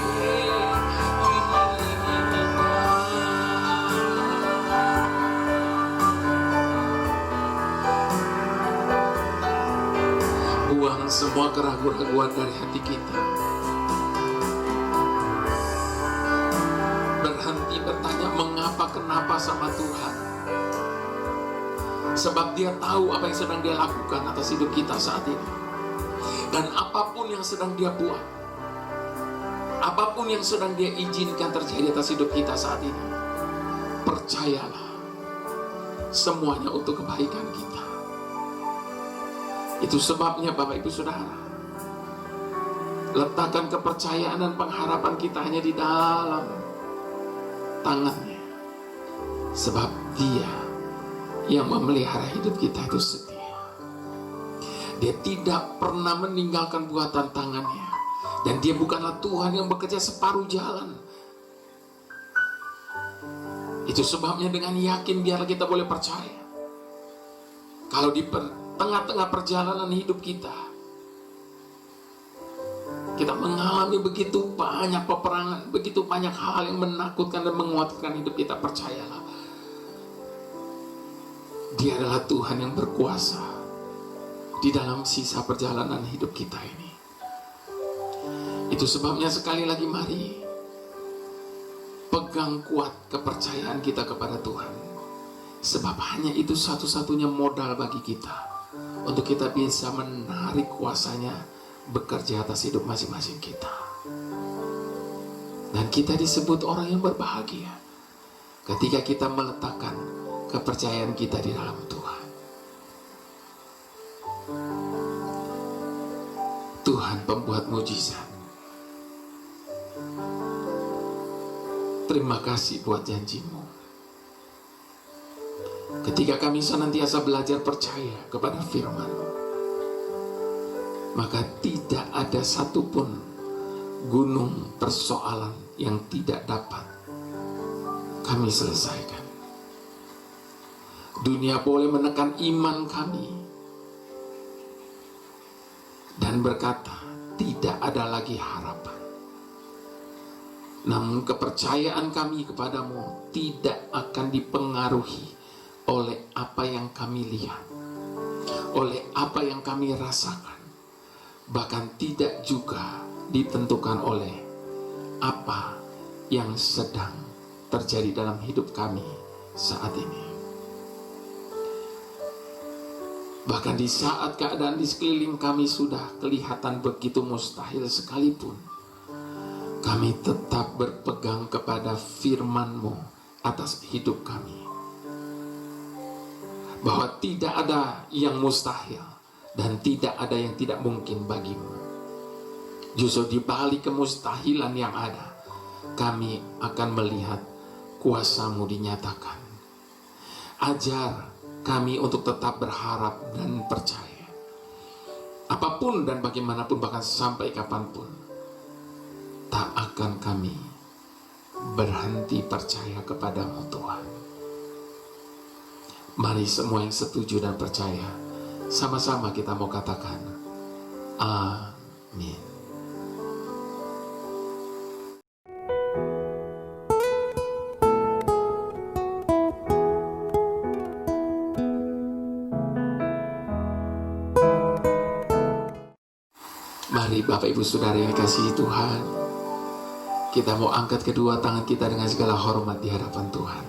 [SPEAKER 7] Buang semua keraguan-keraguan dari hati kita. Berhenti bertanya mengapa kenapa sama Tuhan. Sebab Dia tahu apa yang sedang Dia lakukan atas hidup kita saat ini. Dan apapun yang sedang Dia buat, apapun yang sedang Dia izinkan terjadi atas hidup kita saat ini, percayalah, semuanya untuk kebaikan kita. Itu sebabnya Bapak Ibu Saudara, letakkan kepercayaan dan pengharapan kita hanya di dalam tangannya. Sebab Dia yang memelihara hidup kita itu setia. Dia tidak pernah meninggalkan buatan tangannya. Dan Dia bukanlah Tuhan yang bekerja separuh jalan. Itu sebabnya dengan yakin biarlah kita boleh percaya, kalau di tengah-tengah perjalanan hidup kita Kita mengalami begitu banyak peperangan, begitu banyak hal yang menakutkan dan menguatkan hidup kita. Percayalah, Dia adalah Tuhan yang berkuasa di dalam sisa perjalanan hidup kita ini. Itu sebabnya sekali lagi mari pegang kuat kepercayaan kita kepada Tuhan. Sebab hanya itu satu-satunya modal bagi kita untuk kita bisa menarik kuasanya bekerja atas hidup masing-masing kita. Dan kita disebut orang yang berbahagia ketika kita meletakkan kepercayaan kita di dalam Tuhan. Tuhan pembuat mujizat, terima kasih buat janji-Mu. Ketika kami senantiasa belajar percaya kepada firman-Mu, maka tidak ada satupun gunung persoalan yang tidak dapat kami selesaikan. Dunia boleh menekan iman kami dan berkata tidak ada lagi harapan. Namun kepercayaan kami kepadamu tidak akan dipengaruhi oleh apa yang kami lihat, oleh apa yang kami rasakan, bahkan tidak juga ditentukan oleh apa yang sedang terjadi dalam hidup kami saat ini. Bahkan di saat keadaan di sekeliling kami sudah kelihatan begitu mustahil sekalipun, kami tetap berpegang kepada firman-Mu atas hidup kami. Bahwa tidak ada yang mustahil dan tidak ada yang tidak mungkin bagimu. Justru di balik kemustahilan yang ada, kami akan melihat kuasa-Mu dinyatakan. Ajar kami untuk tetap berharap dan percaya. Apapun dan bagaimanapun, bahkan sampai kapanpun, tak akan kami berhenti percaya kepada-Mu Tuhan. Mari semua yang setuju dan percaya, sama-sama kita mau katakan, amin. Mari Bapak Ibu Saudara yang dikasihi Tuhan, kita mau angkat kedua tangan kita dengan segala hormat di hadapan Tuhan.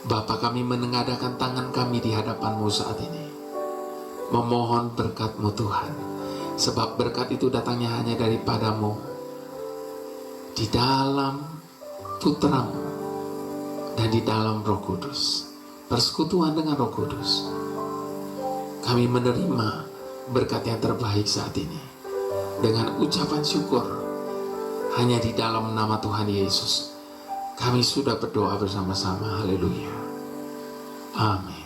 [SPEAKER 7] Bapa, kami menengadahkan tangan kami di hadapan-Mu saat ini, memohon berkat-Mu Tuhan, sebab berkat itu datangnya hanya daripada-Mu, di dalam Putra-Mu dan di dalam Roh Kudus, persekutuan dengan Roh Kudus. Kami menerima berkat yang terbaik saat ini dengan ucapan syukur hanya di dalam nama Tuhan Yesus. Kami sudah berdoa bersama-sama. Haleluya. Amin.